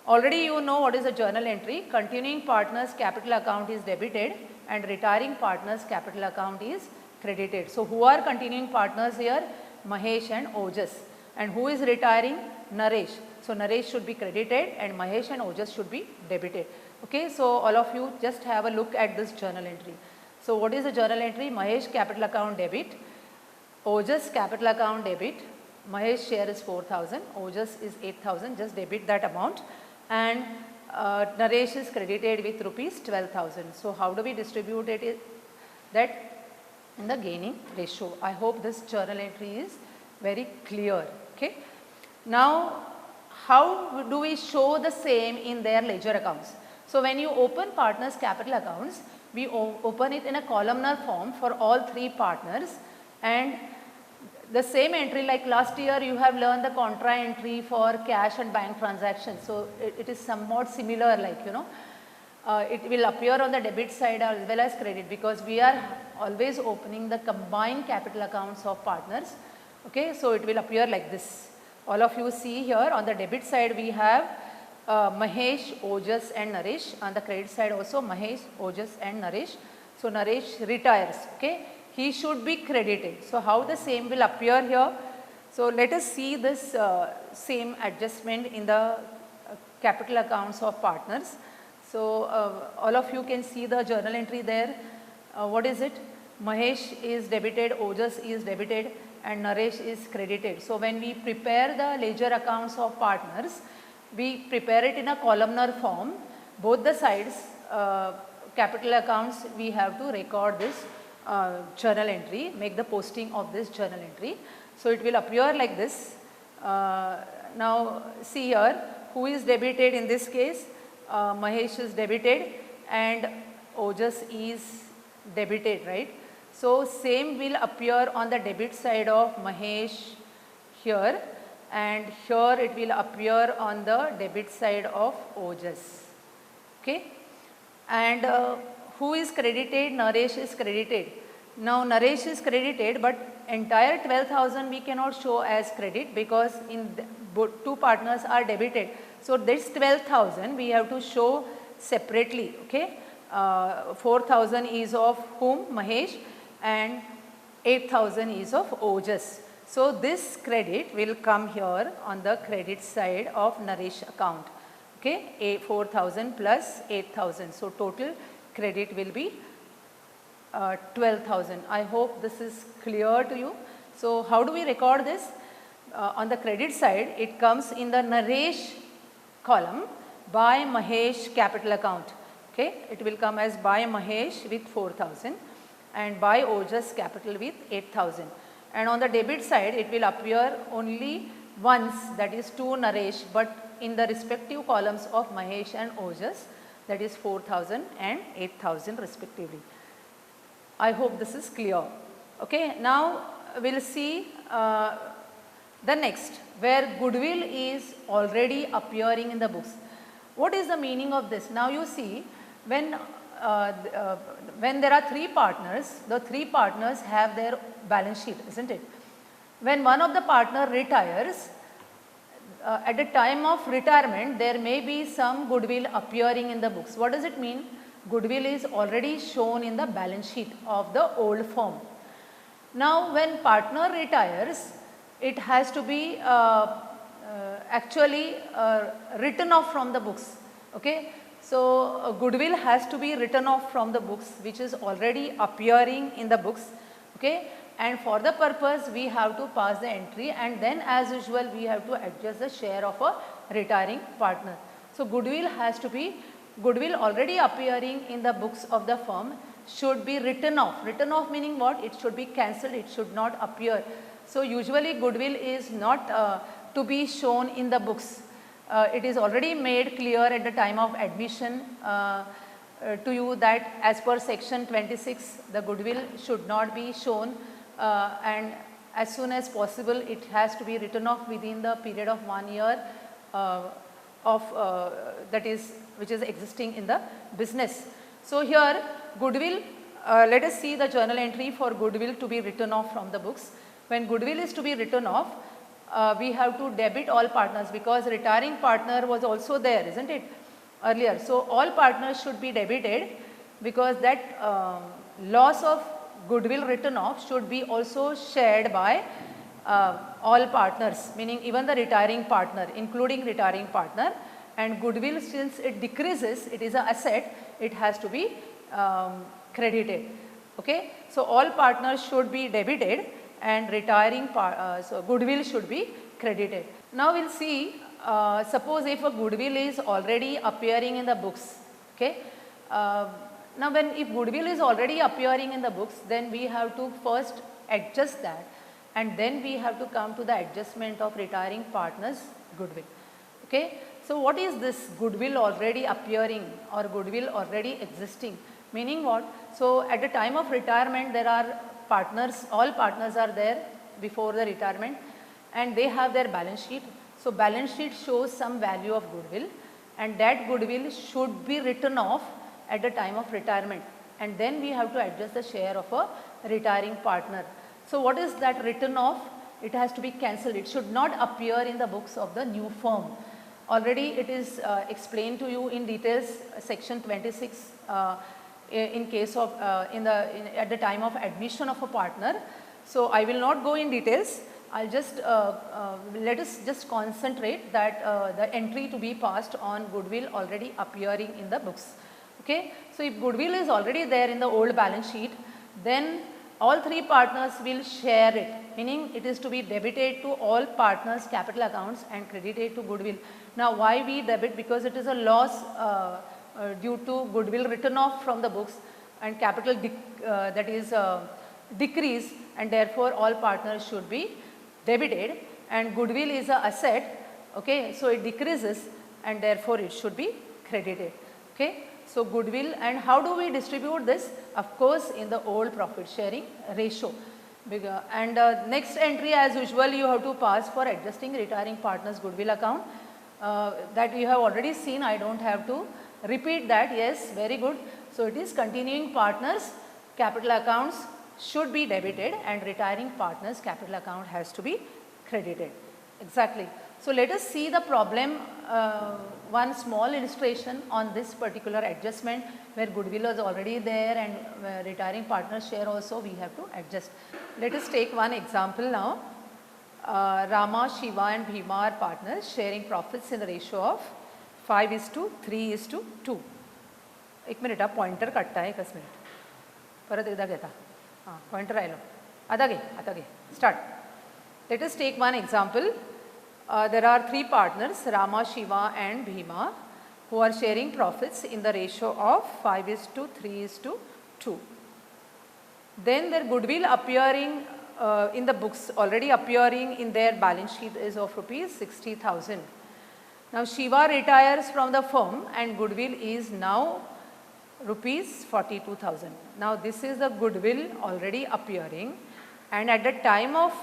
Already you know what is the journal entry. Continuing partners capital account is debited and retiring partners capital account is credited. So, who are continuing partners here? Mahesh and Ojas, and who is retiring? Naresh. So, Naresh should be credited and Mahesh and Ojas should be debited. Okay. So, all of you just have a look at this journal entry. So, what is the journal entry? Mahesh capital account debit, Ojas capital account debit, Mahesh share is 4,000, Ojas is 8,000, just debit that amount, and Naresh is credited with rupees 12,000. So, how do we distribute it? That in the gaining ratio. I hope this journal entry is very clear. Okay. Now, how do we show the same in their ledger accounts? So, when you open partners capital accounts, we open it in a columnar form for all 3 partners, and the same entry, like last year you have learned the contra entry for cash and bank transactions. So, it is somewhat similar, like it will appear on the debit side as well as credit, because we are always opening the combined capital accounts of partners. Okay, so it will appear like this. All of you see here on the debit side we have Mahesh, Ojas and Naresh. On the credit side also Mahesh, Ojas and Naresh. So, Naresh retires. Okay, he should be credited. So, how the same will appear here? So, let us see this same adjustment in the capital accounts of partners. So, all of you can see the journal entry there. What is it? Mahesh is debited, Ojas is debited and Naresh is credited. So, when we prepare the ledger accounts of partners, we prepare it in a columnar form. Both the sides, capital accounts, we have to record this journal entry, make the posting of this journal entry. So, it will appear like this. Now, see here, who is debited in this case? Mahesh is debited and Ojas is debited, right? So, same will appear on the debit side of Mahesh here, and here it will appear on the debit side of Ojas. Okay? And who is credited? Naresh is credited. Now, Naresh is credited, but entire 12,000 we cannot show as credit, because in both 2 partners are debited. So, this 12,000 we have to show separately. Okay? 4,000 is of whom? Mahesh, and 8,000 is of Ojas. So, this credit will come here on the credit side of Naresh account. Okay? 4,000 plus 8,000. So, total credit will be 12,000. I hope this is clear to you. So, how do we record this? On the credit side, it comes in the Naresh column by Mahesh capital account. Okay? It will come as by Mahesh with 4,000 and by Ojas capital with 8,000. And on the debit side, it will appear only once, that is to Naresh, but in the respective columns of Mahesh and Ojas, that is 4,000 and 8,000 respectively. I hope this is clear. Okay, now we will see the next, where goodwill is already appearing in the books. What is the meaning of this? Now you see, when there are 3 partners, the 3 partners have their balance sheet, isn't it? When one of the partner retires, at the time of retirement, there may be some goodwill appearing in the books. What does it mean? Goodwill is already shown in the balance sheet of the old firm. Now, when partner retires, it has to be actually written off from the books. Okay? So, goodwill has to be written off from the books, which is already appearing in the books. Okay? And for the purpose, we have to pass the entry, and then as usual we have to adjust the share of a retiring partner. So, goodwill has to be, goodwill already appearing in the books of the firm should be written off. Written off meaning what? It should be cancelled, it should not appear. So, usually goodwill is not to be shown in the books. It is already made clear at the time of admission to you that as per section 26, the goodwill should not be shown, and as soon as possible it has to be written off within the period of 1 year of that is, which is existing in the business. So, here goodwill, let us see the journal entry for goodwill to be written off from the books. When goodwill is to be written off, we have to debit all partners, because retiring partner was also there, isn't it, earlier. So, all partners should be debited, because that loss of goodwill written off should be also shared by all partners, meaning even the retiring partner, including retiring partner. And goodwill, since it decreases, it is an asset, it has to be credited. Okay? So, all partners should be debited and retiring so goodwill should be credited. Now, we will see, suppose if a goodwill is already appearing in the books. Okay? Now, if goodwill is already appearing in the books, then we have to first adjust that. and then we have to come to the adjustment of retiring partners goodwill. Okay. So, what is this goodwill already appearing or goodwill already existing? Meaning what? So, at the time of retirement there are partners, all partners are there before the retirement and they have their balance sheet. So, balance sheet shows some value of goodwill and that goodwill should be written off at the time of retirement, and then we have to adjust the share of a retiring partner. So, what is that written off? It has to be cancelled. It should not appear in the books of the new firm. Already it is explained to you in details, section 26 in case of at the time of admission of a partner. So, I will not go in details. I will just let us just concentrate that the entry to be passed on goodwill already appearing in the books. Okay. So, if goodwill is already there in the old balance sheet, then all three partners will share it, meaning it is to be debited to all partners capital accounts and credited to goodwill. Now, why we debit? Because it is a loss due to goodwill written off from the books and capital that is decrease, and therefore all partners should be debited, and goodwill is a asset. Okay. So, it decreases and therefore it should be credited. Okay. So, goodwill, and how do we distribute this? Of course, in the old profit sharing ratio. And next entry as usual you have to pass for adjusting retiring partners goodwill account, that you have already seen. I do not have to repeat that. Yes, very good. So, it is continuing partners capital accounts should be debited and retiring partners capital account has to be credited. Exactly. So, let us see the problem, one small illustration on this particular adjustment where goodwill is already there and retiring partner share also we have to adjust. Let us take one example now. Rama, Shiva and Bhima are partners sharing profits in the ratio of 5:3:2. एक minute हा, pointer काढता है, एकच minute, परत एकदा घेता, हां pointer आयलो, आता घे, start. Let us take one example. There are three partners, Rama, Shiva and Bhima, who are sharing profits in the ratio of 5:3:2. Then their goodwill appearing in the books, already appearing in their balance sheet, is of rupees 60,000. Now, Shiva retires from the firm and goodwill is now rupees 42,000. Now, this is the goodwill already appearing, and at the time of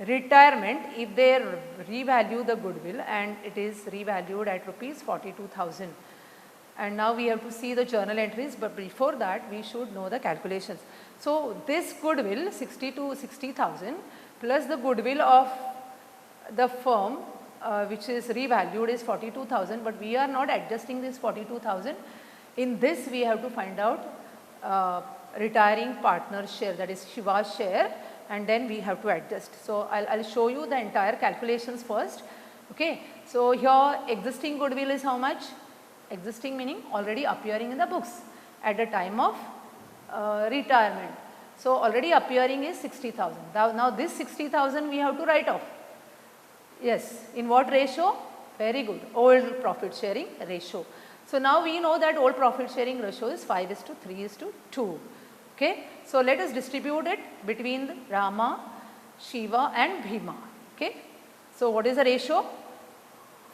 retirement, if they revalue the goodwill and it is revalued at rupees 42,000. And now we have to see the journal entries, but before that we should know the calculations. So, this goodwill 60,000 plus the goodwill of the firm which is revalued is 42,000, but we are not adjusting this 42,000. In this we have to find out retiring partner share, that is Shiva's share, and then we have to adjust. So, I will show you the entire calculations first. Okay. So, here existing goodwill is how much? Existing meaning already appearing in the books at the time of retirement. So, already appearing is 60,000. Now, this 60,000 we have to write off. Yes, in what ratio? Very good, old profit sharing ratio. So, now we know that old profit sharing ratio is 5:3:2. Okay. So, let us distribute it between Rama, Shiva and Bhima. Okay. So, what is the ratio?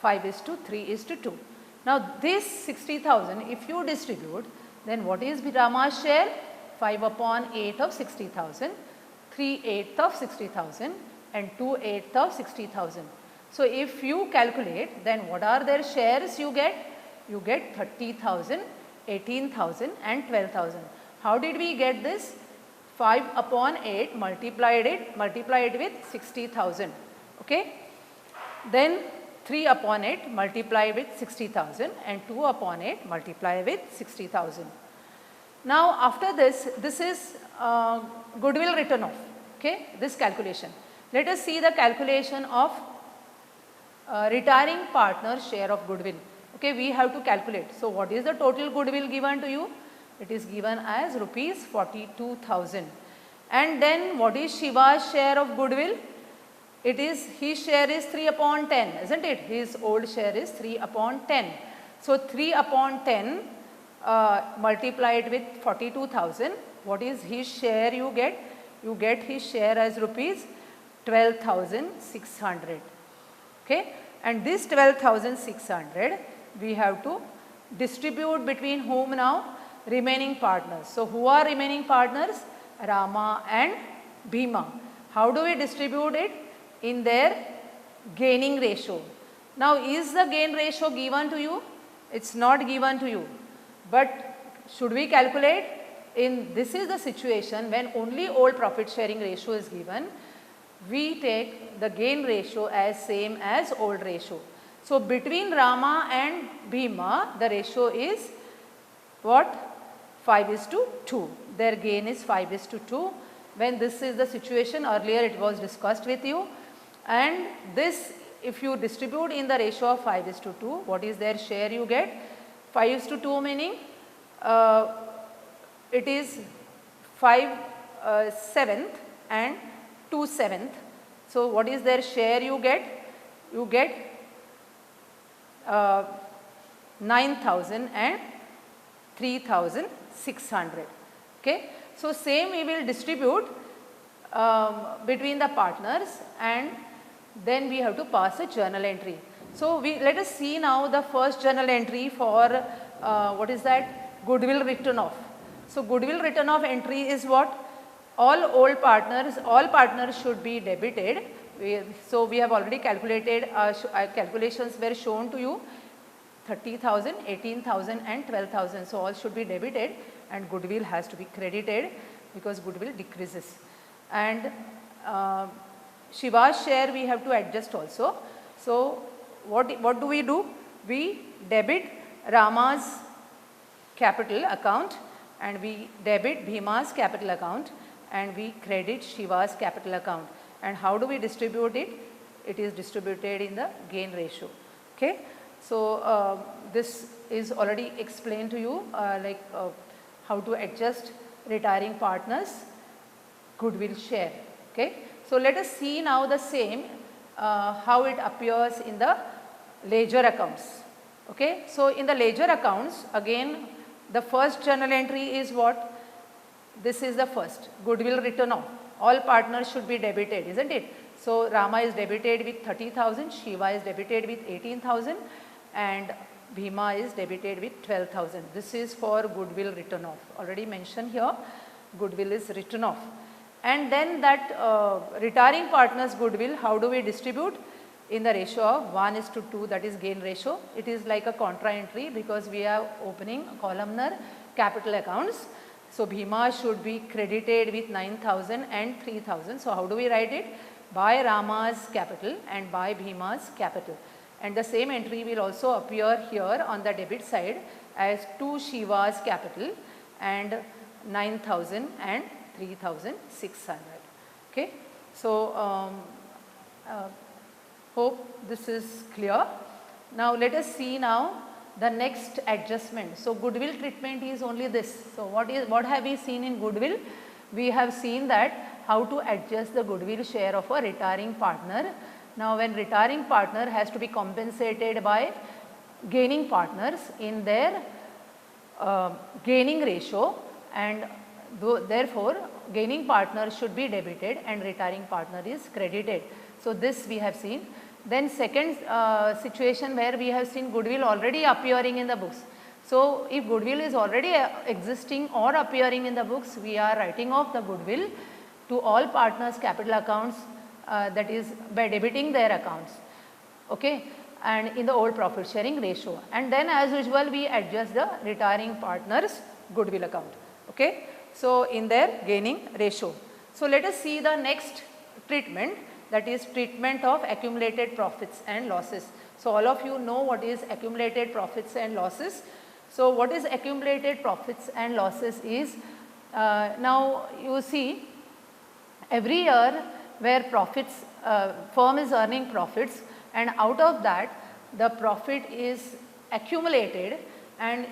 5:3:2. Now, this 60,000 if you distribute, then what is Rama's share? 5/8 of 60,000, 3/8 of 60,000 and 2/8 of 60,000. So, if you calculate, then what are their shares you get? You get 30,000, 18,000 and 12,000. How did we get this? 5/8 multiplied it with 60,000. Okay. Then 3/8 multiplied with 60,000 and 2/8 multiplied with 60,000. Now, after this, this is goodwill written off. Okay. This calculation. Let us see the calculation of retiring partner share of goodwill. Okay, we have to calculate. So, what is the total goodwill given to you? It is given as rupees 42,000. And then what is Shiva's share of goodwill? It is, his share is 3/10, isn't it? His old share is 3/10. So, 3/10 multiplied with 42,000. What is his share you get? You get his share as rupees 12,600. Okay, and this 12,600 we have to distribute between whom now? Remaining partners. So, who are remaining partners? Rama and Bhima. How do we distribute it? In their gaining ratio. Now, is the gain ratio given to you? It is not given to you, but should we calculate? This is the situation when only old profit sharing ratio is given. We take the gain ratio as same as old ratio. So, between Rama and Bhima, the ratio is what? 5:2. Their gain is 5:2. When this is the situation, earlier it was discussed with you, and this, if you distribute in the ratio of 5:2, what is their share you get? 5:2 meaning it is 5/7 and 2/7. So, what is their share you get? You get 9,000 and 3,600. Okay. So, same we will distribute between the partners, and then we have to pass a journal entry. So, let us see now the first journal entry for what is that? Goodwill written off. So, goodwill written off entry is what? All partners should be debited. So, we have already calculated, calculations were shown to you, 30,000, 18,000 and 12,000. So, all should be debited and goodwill has to be credited because goodwill decreases. And Shiva's share we have to adjust also. So, what do? We debit Rama's capital account and we debit Bhima's capital account and we credit Shiva's capital account. And how do we distribute it? It is distributed in the gain ratio. Okay. So, this is already explained to you how to adjust retiring partners goodwill share. Okay. So, let us see now the same how it appears in the ledger accounts. Okay. So, in the ledger accounts again the first journal entry is what? This is the first goodwill written off. All partners should be debited, isn't it? So, Rama is debited with 30,000, Shiva is debited with 18,000 and Bhima is debited with 12,000. This is for goodwill written off. Already mentioned here, goodwill is written off. And then that retiring partners goodwill, how do we distribute? In the ratio of 1:2, that is gain ratio. It is like a contra entry because we are opening columnar capital accounts. So, Bhima should be credited with 9,000 and 3,000. So, how do we write it? By Rama's capital and by Bhima's capital. And the same entry will also appear here on the debit side as to Shiva's capital and 9,000 and 3,600. Okay. So, hope this is clear. Now, let us see now the next adjustment. So, goodwill treatment is only this. So, what have we seen in goodwill? We have seen that how to adjust the goodwill share of a retiring partner. Now, when retiring partner has to be compensated by gaining partners in their gaining ratio, and therefore, gaining partner should be debited and retiring partner is credited. So, this we have seen. Then second situation where we have seen goodwill already appearing in the books. So, if goodwill is already existing or appearing in the books, we are writing off the goodwill to all partners capital accounts, that is by debiting their accounts, okay, and in the old profit sharing ratio. And then as usual we adjust the retiring partners goodwill account. Okay. So, in their gaining ratio. So, let us see the next treatment, that is treatment of accumulated profits and losses. So, all of you know what is accumulated profits and losses. So, what is accumulated profits and losses is, now you see every year where profits, firm is earning profits and out of that the profit is accumulated, and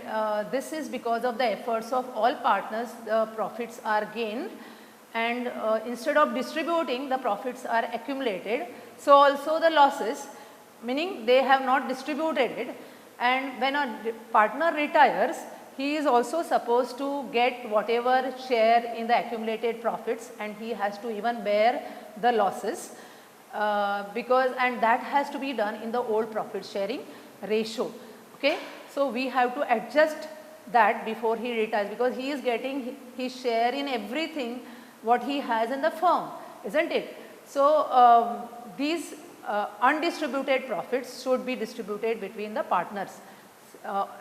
this is because of the efforts of all partners, the profits are gained, and instead of distributing the profits are accumulated. So, also the losses, meaning they have not distributed it, and when a partner retires he is also supposed to get whatever share in the accumulated profits, and he has to even bear the losses, because and that has to be done in the old profit sharing ratio. Okay. So, we have to adjust that before he retires, because he is getting his share in everything what he has in the firm, isn't it? So, these undistributed profits should be distributed between the partners.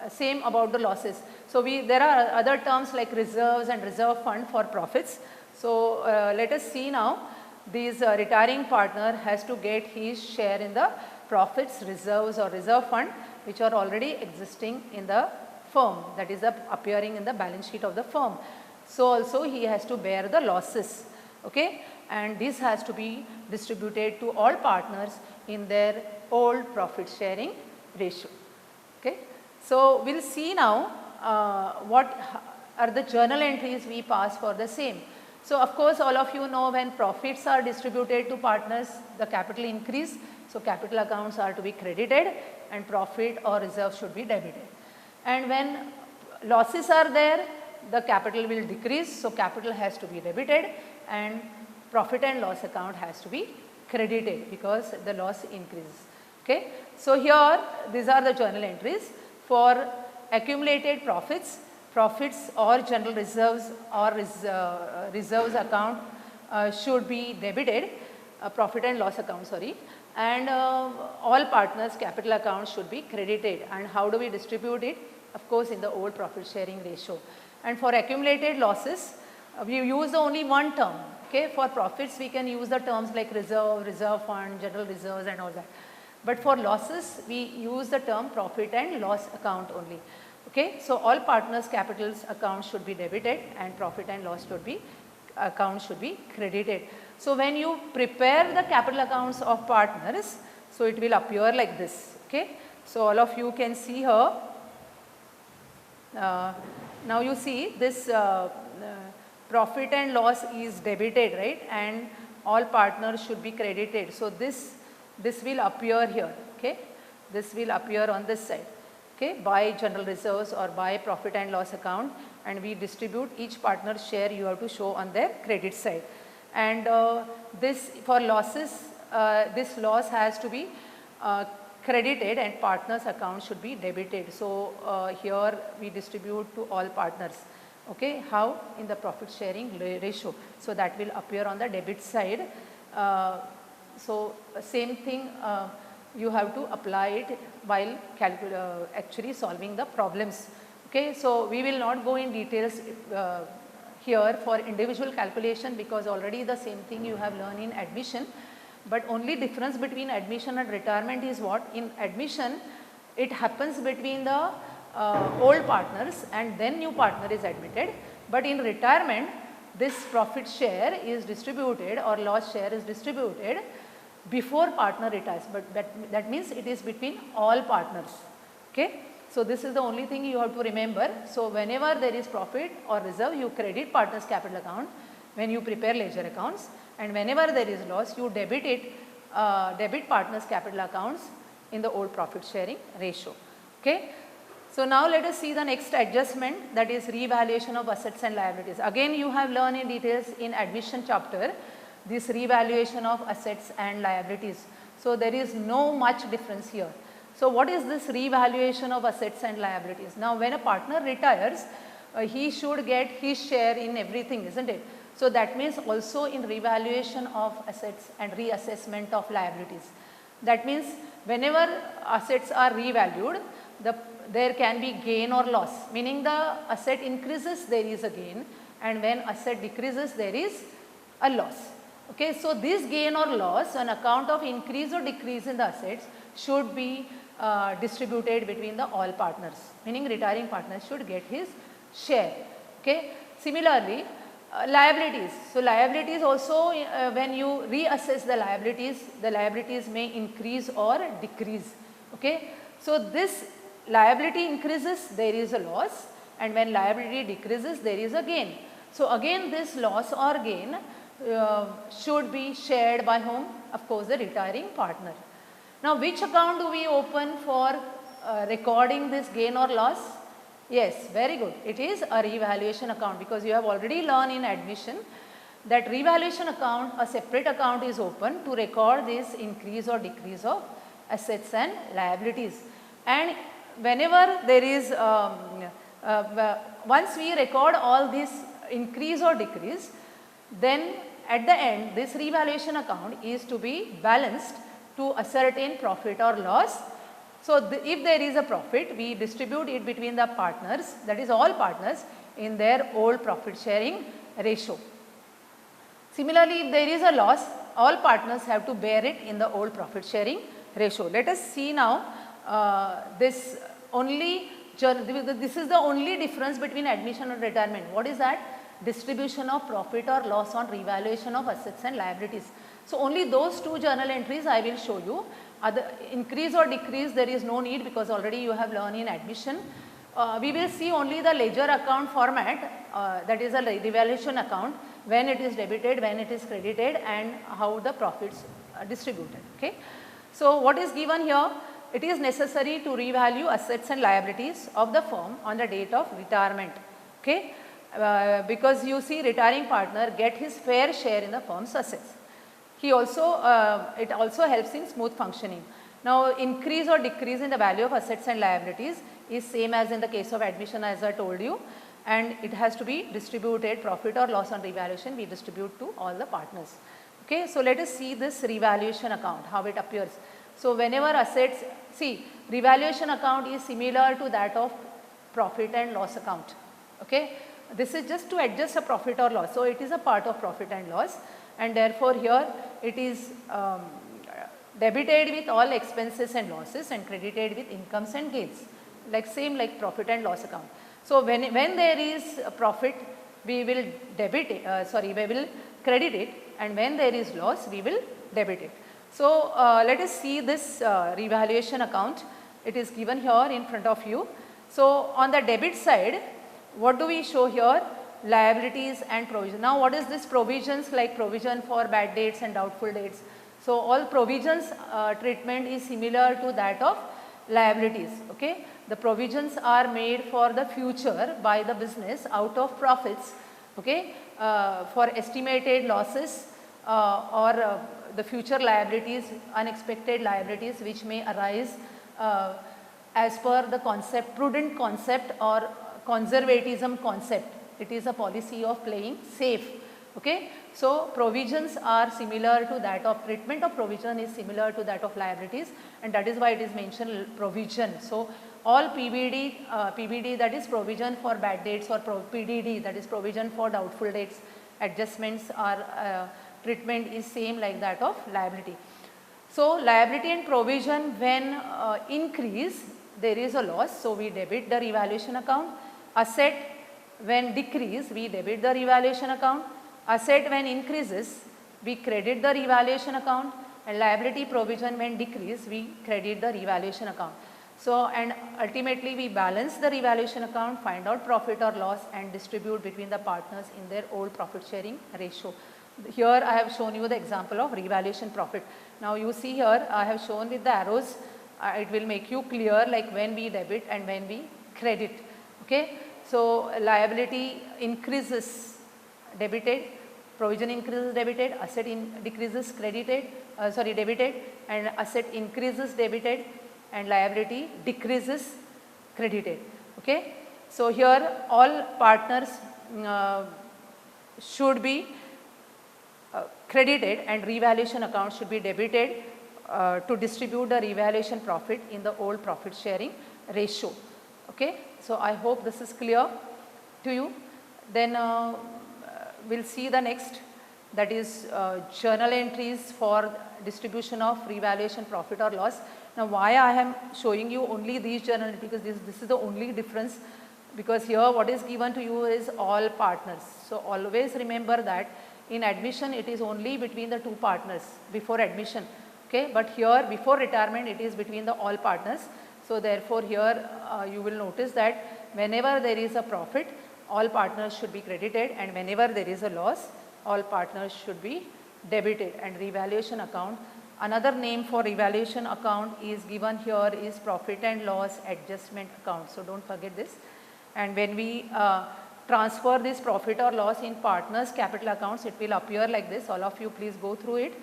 Same about the losses. So, there are other terms like reserves and reserve fund for profits. So, let us see now. This retiring partner has to get his share in the profits, reserves or reserve fund, which are already existing in the firm, that is appearing in the balance sheet of the firm. So, also he has to bear the losses, okay, and this has to be distributed to all partners in their old profit sharing ratio. Okay. So, we will see now what are the journal entries we pass for the same. So, of course, all of you know when profits are distributed to partners, the capital increase. So, capital accounts are to be credited and profit or reserve should be debited. And when losses are there, the capital will decrease. So, capital has to be debited and profit and loss account has to be credited because the loss increases. Okay. So, here these are the journal entries for accumulated profits. Profits or general reserves or reserves account should be debited, profit and loss account, sorry, and all partners capital accounts should be credited. And how do we distribute it? Of course, in the old profit sharing ratio. And for accumulated losses, we use only one term. Okay. For profits, we can use the terms like reserve, reserve fund, general reserves and all that. But for losses, we use the term profit and loss account only. Okay. So, all partners capitals accounts should be debited and profit and loss should be accounts should be credited. So, when you prepare the capital accounts of partners, so it will appear like this. Okay. So, all of you can see here. Now, you see this profit and loss is debited, right, and all partners should be credited. So, this will appear here. Okay. This will appear on this side. Okay, by general reserves or by profit and loss account, and we distribute each partner's share you have to show on their credit side. And this for losses, this loss has to be credited and partners account should be debited. So, here we distribute to all partners. Okay, how? In the profit sharing ratio. So, that will appear on the debit side. So, same thing you have to apply it while actually solving the problems. Okay. So, we will not go in details here for individual calculation because already the same thing you have learned in admission, but only difference between admission and retirement is what? In admission it happens between the old partners and then new partner is admitted, but in retirement this profit share is distributed or loss share is distributed before partner retires, but that means it is between all partners. Okay. So, this is the only thing you have to remember. So, whenever there is profit or reserve, you credit partner's capital account when you prepare ledger accounts, and whenever there is loss, you debit it, debit partner's capital accounts in the old profit sharing ratio. Okay. So, now let us see the next adjustment, that is revaluation of assets and liabilities. Again you have learned in details in admission chapter this revaluation of assets and liabilities. So, there is no much difference here. So, what is this revaluation of assets and liabilities? Now, when a partner retires, he should get his share in everything, isn't it? So, that means also in revaluation of assets and reassessment of liabilities. That means whenever assets are revalued, there can be gain or loss, meaning the asset increases there is a gain, and when asset decreases there is a loss. Okay. So, this gain or loss on account of increase or decrease in the assets should be distributed between the all partners, meaning retiring partner should get his share. Okay. Similarly, liabilities. So, liabilities also when you reassess the liabilities may increase or decrease. Okay. So, this liability increases there is a loss, and when liability decreases there is a gain. So, again this loss or gain should be shared by whom? Of course, the retiring partner. Now, which account do we open for recording this gain or loss? Yes, very good. It is a revaluation account because you have already learned in admission that revaluation account, a separate account is open to record this increase or decrease of assets and liabilities. And whenever there is, once we record all this increase or decrease, then at the end this revaluation account is to be balanced to ascertain profit or loss. So, if there is a profit, we distribute it between the partners, that is all partners, in their old profit sharing ratio. Similarly, if there is a loss, all partners have to bear it in the old profit sharing ratio. Let us see now this is the only difference between admission and retirement. What is that? Distribution of profit or loss on revaluation of assets and liabilities. So, only those two journal entries I will show you. Other increase or decrease, there is no need because already you have learned in admission. We will see only the ledger account format, that is a revaluation account, when it is debited, when it is credited, and how the profits are distributed. Okay. So, what is given here? It is necessary to revalue assets and liabilities of the firm on the date of retirement. Okay. Because you see, retiring partner get his fair share in the firm's assets. He also, it also helps in smooth functioning. Now, increase or decrease in the value of assets and liabilities is same as in the case of admission, as I told you, and it has to be distributed, profit or loss on revaluation we distribute to all the partners. Okay. So, let us see this revaluation account, how it appears. So, whenever assets, see, revaluation account is similar to that of profit and loss account. Okay. This is just to adjust a profit or loss. So, it is a part of profit and loss, and therefore, here it is debited with all expenses and losses and credited with incomes and gains, like same like profit and loss account. So, when there is a profit, we will debit it, we will credit it, and when there is loss, we will debit it. So, let us see this revaluation account. It is given here in front of you. So, on the debit side, what do we show here? Liabilities and provision. Now, what is this provisions? Like provision for bad dates and doubtful dates. So, all provisions treatment is similar to that of liabilities. Okay. The provisions are made for the future by the business out of profits, okay, for estimated losses or the future liabilities, unexpected liabilities which may arise as per the concept, prudent concept or conservatism concept. It is a policy of playing safe. Okay. So, provisions are similar to that of treatment of provision is similar to that of liabilities, and that is why it is mentioned provision. So, all PBD, that is provision for bad dates, or PDD, that is provision for doubtful dates, adjustments are treatment is same like that of liability. So, liability and provision when increase, there is a loss. So, we debit the revaluation account. Asset when decrease, we debit the revaluation account. Asset when increases, we credit the revaluation account, and liability provision when decrease, we credit the revaluation account. So, and ultimately we balance the revaluation account, find out profit or loss, and distribute between the partners in their old profit sharing ratio. Here I have shown you the example of revaluation profit. Now, you see here I have shown with the arrows, it will make you clear like when we debit and when we credit. Okay. So, liability increases debited, provision increases debited, asset decreases credited, debited, and asset increases debited, and liability decreases credited. Okay. So, here all partners should be credited and revaluation account should be debited to distribute the revaluation profit in the old profit sharing ratio. Okay. So, I hope this is clear to you. Then we will see the next, that is journal entries for distribution of revaluation profit or loss. Now, why I am showing you only these journal entries, because this is the only difference, because here what is given to you is all partners. So, always remember that in admission it is only between the two partners before admission, okay, but here before retirement it is between the all partners. So, therefore, here you will notice that whenever there is a profit, all partners should be credited, and whenever there is a loss, all partners should be debited. And revaluation account, another name for revaluation account is given here is profit and loss adjustment account. So, do not forget this. And when we transfer this profit or loss in partners capital accounts, it will appear like this. All of you please go through it.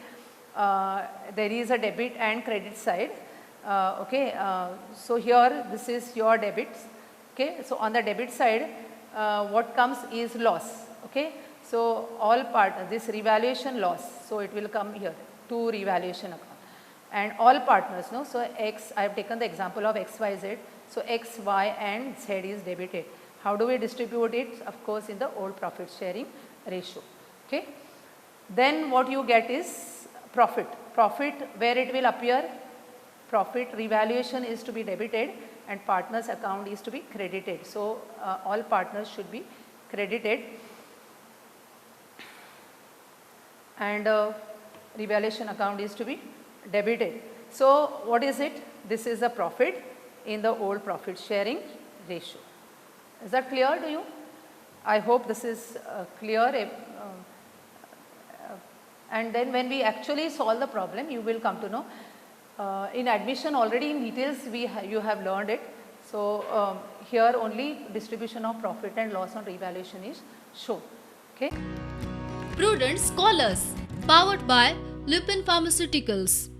There is a debit and credit side. So here this is your debits. Okay, so on the debit side, what comes is loss. Okay, so all this revaluation loss. So it will come here to revaluation account. And all partners, no, so X, I have taken the example of X, Y, Z. So X, Y and Z is debited. How do we distribute it? Of course, in the old profit sharing ratio. Okay. Then what you get is profit. Profit, where it will appear? Profit revaluation is to be debited and partners account is to be credited. So all partners should be credited, and revaluation account is to be debited. So what is it? This is the profit in the old profit sharing ratio. Is that clear to you? I hope this is clear. And then when we actually solve the problem, you will come to know. In admission already in details you have learned it. So here only distribution of profit and loss on revaluation is shown. Okay. Prudent Scholars, powered by Lupin Pharmaceuticals.